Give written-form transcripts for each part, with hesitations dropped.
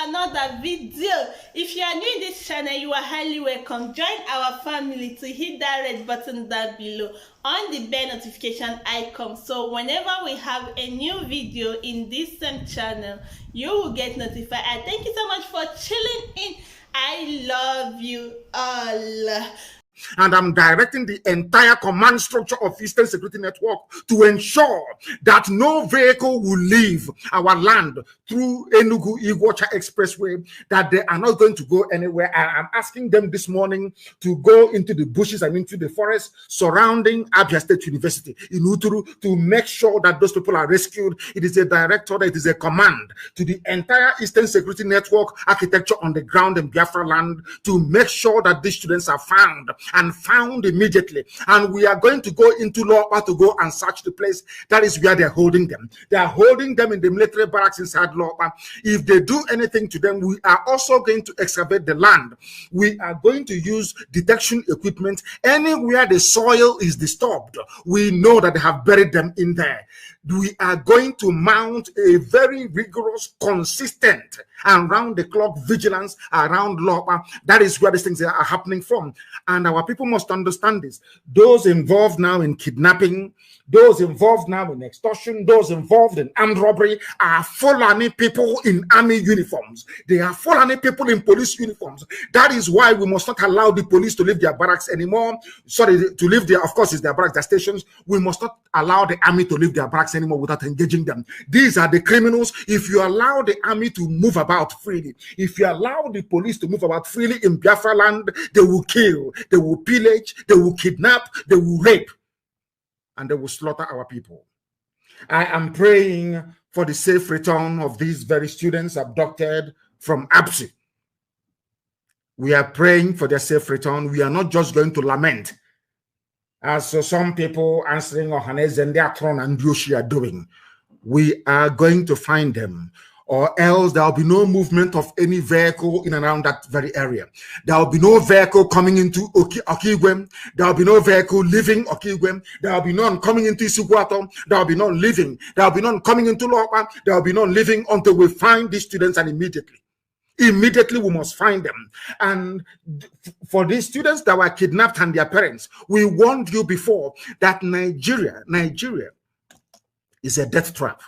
another video. If you are new in this channel, you are highly welcome. Join our family to hit that red button down below on the bell notification icon, so whenever we have a new video in this same channel, you will get notified. And thank you so much for chilling in. I love you all. And I'm directing the entire command structure of Eastern Security Network to ensure that no vehicle will leave our land through Enugu-Iguacha Expressway, that they are not going to go anywhere. I am asking them this morning to go into the bushes and into the forest surrounding Abia State University in Uturu to make sure that those people are rescued. It is a direct order, it is a command to the entire Eastern Security Network architecture on the ground in Biafra land to make sure that these students are found and found immediately. And we are going to go into Lopa to go and search the place. That is where they're holding them. They are holding them in the military barracks inside Lopa. If they do anything to them, we are also going to excavate the land. We are going to use detection equipment. Anywhere the soil is disturbed, we know that they have buried them in there. We are going to mount a very rigorous, consistent, and round-the-clock vigilance around Lopa. That is where these things are happening from. And our people must understand this. Those involved now in kidnapping, those involved now in extortion, those involved in armed robbery are Fulani people in army uniforms. They are Fulani people in police uniforms. That is why we must not allow the police to leave their barracks anymore. Sorry, to leave their, of course, it's their barracks, their stations. We must not allow the army to leave their barracks anymore without engaging them. These are the criminals. If you allow the army to move about freely, if you allow the police to move about freely in Biafra land, they will kill, they will pillage, they will kidnap, they will rape, and they will slaughter our people. I am praying for the safe return of these very students abducted from ABSI. We are praying for their safe return. We are not just going to lament, as some people answering Ohanes and their throne and Yoshi are doing. We are going to find them, or else there will be no movement of any vehicle in and around that very area. There will be no vehicle coming into Okigwem. There will be no vehicle leaving Okigwem. There will be none coming into Isugwato. There will be none leaving. There will be none coming into Lopa. There will be none leaving until we find these students, and immediately we must find them. And for these students that were kidnapped and their parents, we warned you before that Nigeria is a death trap.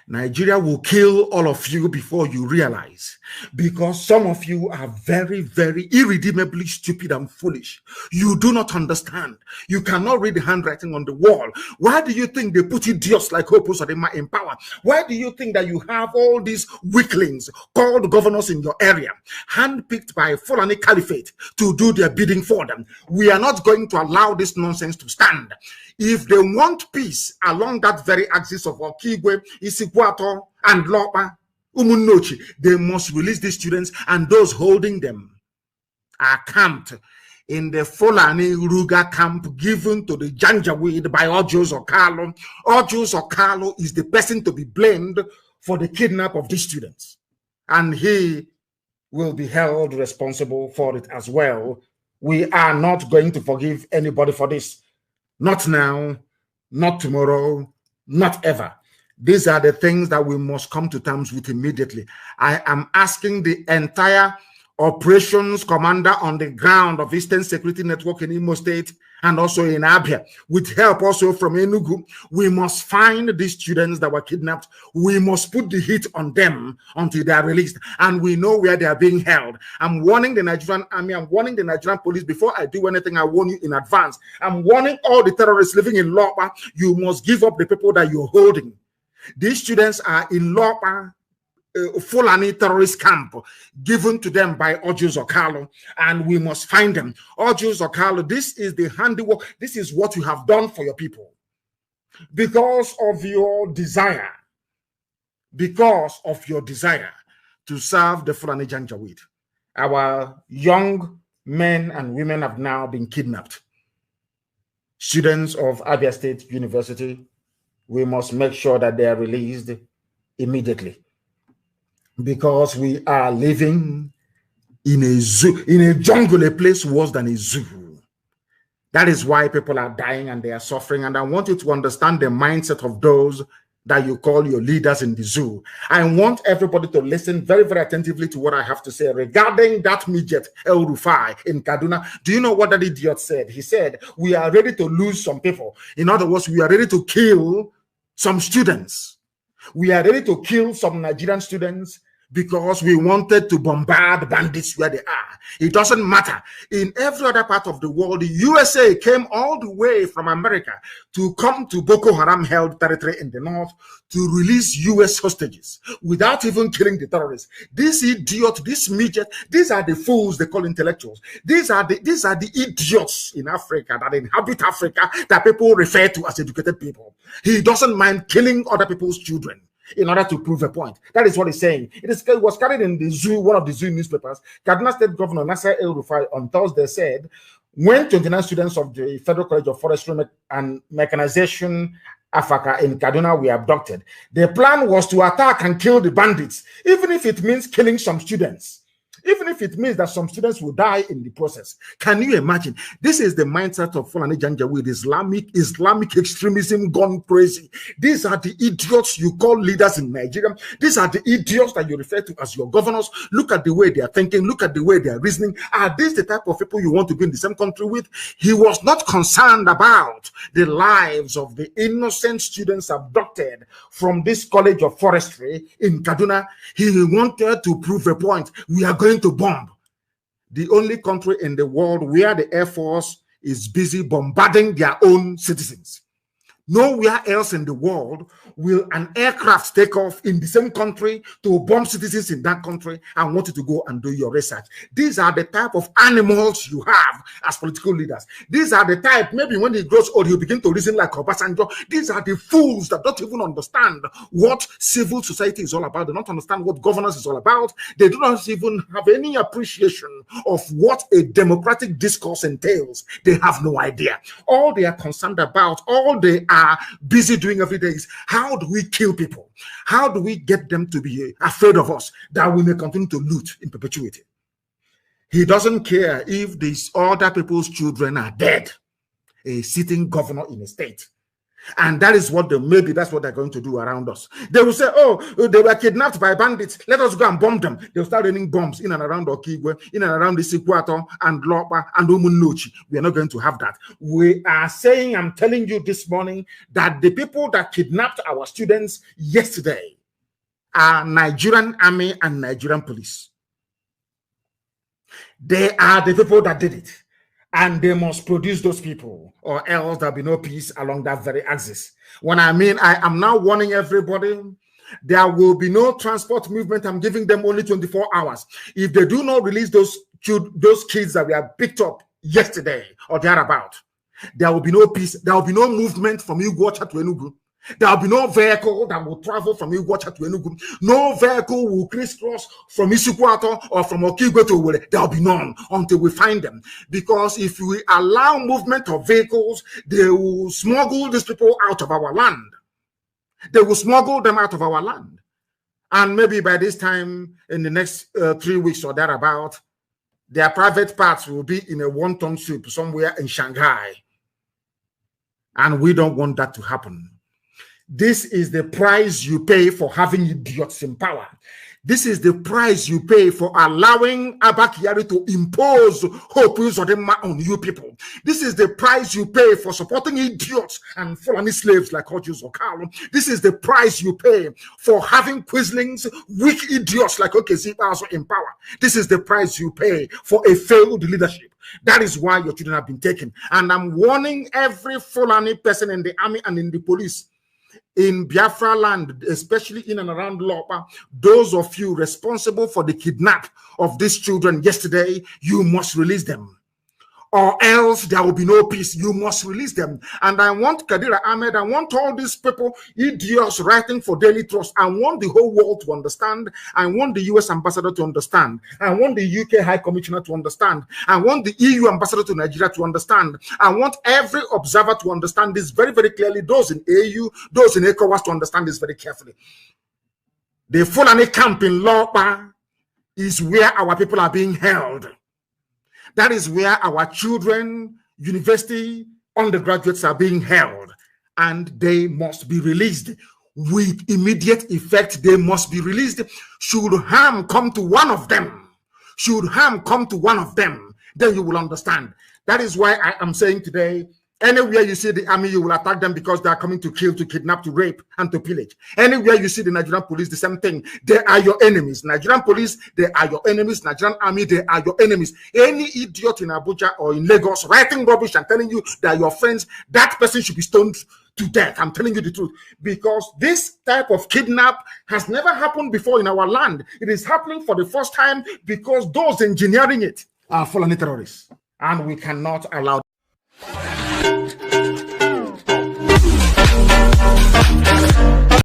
Nigeria will kill all of you before you realize, because some of you are very, very irredeemably stupid and foolish. You do not understand. You cannot read the handwriting on the wall. Why do you think they put idiots like Hopus in power? Why do you think that you have all these weaklings called governors in your area, handpicked by Fulani Caliphate to do their bidding for them? We are not going to allow this nonsense to stand. If they want peace along that very axis of Okigwe, Isikwato, and Lopa, Umunnochi, they must release these students, and those holding them are camped in the Fulani Ruga camp given to the Janjaweed by Ojus Okalo. Ojus Okalo is the person to be blamed for the kidnap of these students, and he will be held responsible for it as well. We are not going to forgive anybody for this. Not now, not tomorrow, not ever. These are the things that we must come to terms with immediately. I am asking the entire operations commander on the ground of Eastern Security Network in Imo State and also in Abia, with help also from Enugu. We must find these students that were kidnapped. We must put the heat on them until they are released, and we know where they are being held. I'm warning the Nigerian army, I'm warning the Nigerian police. Before I do anything, I warn you in advance. I'm warning all the terrorists living in Lopa, you must give up the people that you're holding. These students are in Lopa, Fulani terrorist camp given to them by Ojus Okalo, and we must find them. Ojus Okalo, this is the handiwork. This is what you have done for your people. Because of your desire to serve the Fulani Janjaweed, our young men and women have now been kidnapped. Students of Abia State University, we must make sure that they are released immediately, because we are living in a zoo, in a jungle, a place worse than a zoo. That is why people are dying and they are suffering. And I want you to understand the mindset of those that you call your leaders in the zoo. I want everybody to listen very, very attentively to what I have to say regarding that midget El Rufai in Kaduna. Do you know what that idiot said? He said, we are ready to lose some people. In other words, we are ready to kill some students. We are ready to kill some Nigerian students because we wanted to bombard bandits where they are. It doesn't matter. In every other part of the world, the USA came all the way from America to come to Boko Haram held territory in the north to release US hostages without even killing the terrorists. This idiot, this midget, these are the fools they call intellectuals. These are the idiots in Africa that inhabit Africa that people refer to as educated people. He doesn't mind killing other people's children in order to prove a point. That is what he's saying. It was carried in the zoo, one of the zoo newspapers. Kaduna State Governor Nasser El Rufai on Thursday said, when 29 students of the Federal College of Forestry and Mechanization Africa in Kaduna were abducted, the plan was to attack and kill the bandits, even if it means killing some students. Even if it means that some students will die in the process. Can you imagine? This is the mindset of Fulani Janjaweed, Islamic extremism gone crazy. These are the idiots you call leaders in Nigeria. These are the idiots that you refer to as your governors. Look at the way they are thinking. Look at the way they are reasoning. Are these the type of people you want to be in the same country with? He was not concerned about the lives of the innocent students abducted from this College of Forestry in Kaduna. He wanted to prove a point. We are going to bomb the only country in the world where the Air Force is busy bombarding their own citizens. Nowhere else in the world will an aircraft take off in the same country to bomb citizens in that country and want you to go and do your research. These are the type of animals you have as political leaders. These are the type, maybe when he grows old, he'll begin to reason like Obasanjo. These are the fools that don't even understand what civil society is all about. They don't understand what governance is all about. They do not even have any appreciation of what a democratic discourse entails. They have no idea. All they are concerned about, all they are busy doing every day is how do we kill people? How do we get them to be afraid of us that we may continue to loot in perpetuity? He doesn't care if these other people's children are dead. A sitting governor in a state. And that is what maybe that's what they're going to do around us. They will say, oh, they were kidnapped by bandits. Let us go and bomb them. They'll start raining bombs in and around Okigwe, in and around the Sikwato and Lopa and Umunochi. We are not going to have that. We are saying, I'm telling you this morning, that the people that kidnapped our students yesterday are Nigerian army and Nigerian police. They are the people that did it. And they must produce those people, or else there'll be no peace along that very axis. When I mean, I am now warning everybody, there will be no transport movement. I'm giving them only 24 hours. If they do not release those kids that were picked up yesterday or thereabout, there will be no peace. There will be no movement from Iguacha to Enugu. There will be no vehicle that will travel from Iguacha to Enugu. No vehicle will crisscross from Isukwato or from Okigwe to Owerri. There will be none until we find them. Because if we allow movement of vehicles, they will smuggle these people out of our land. They will smuggle them out of our land. And maybe by this time, in the next 3 weeks or thereabout, their private parts will be in a wonton soup somewhere in Shanghai. And we don't want that to happen. This is the price you pay for having idiots in power. This is the price you pay for allowing Abba Kyari to impose hope on you people. This is the price you pay for supporting idiots and Fulani slaves like Ojus Okalo. This is the price you pay for having quislings, weak idiots like Okezipa also in power. This is the price you pay for a failed leadership. That is why your children have been taken. And I'm warning every Fulani person in the army and in the police, in Biafra land, especially in and around Lopa, those of you responsible for the kidnap of these children yesterday, you must release them. Or else there will be no peace. You must release them. And I want Kadira Ahmed, I want all these people, idiots writing for Daily Trust. I want the whole world to understand. I want the US ambassador to understand. I want the UK High Commissioner to understand. I want the EU ambassador to Nigeria to understand. I want every observer to understand this very, very clearly. Those in AU, those in ECOWAS to understand this very carefully. The Fulani camp in Lopa is where our people are being held. That is where our children, university undergraduates are being held, and they must be released. with immediate effect, they must be released. Should harm come to one of them, then you will understand. That is why I am saying today, anywhere you see the army, you will attack them because they are coming to kill, to kidnap, to rape, and to pillage. Anywhere you see the Nigerian police, the same thing. They are your enemies. Nigerian police, they are your enemies. Nigerian army, they are your enemies. Any idiot in Abuja or in Lagos writing rubbish and telling you they are your friends, that person should be stoned to death. I'm telling you the truth. Because this type of kidnap has never happened before in our land. It is happening for the first time because those engineering it are Fulani terrorists. And we cannot allow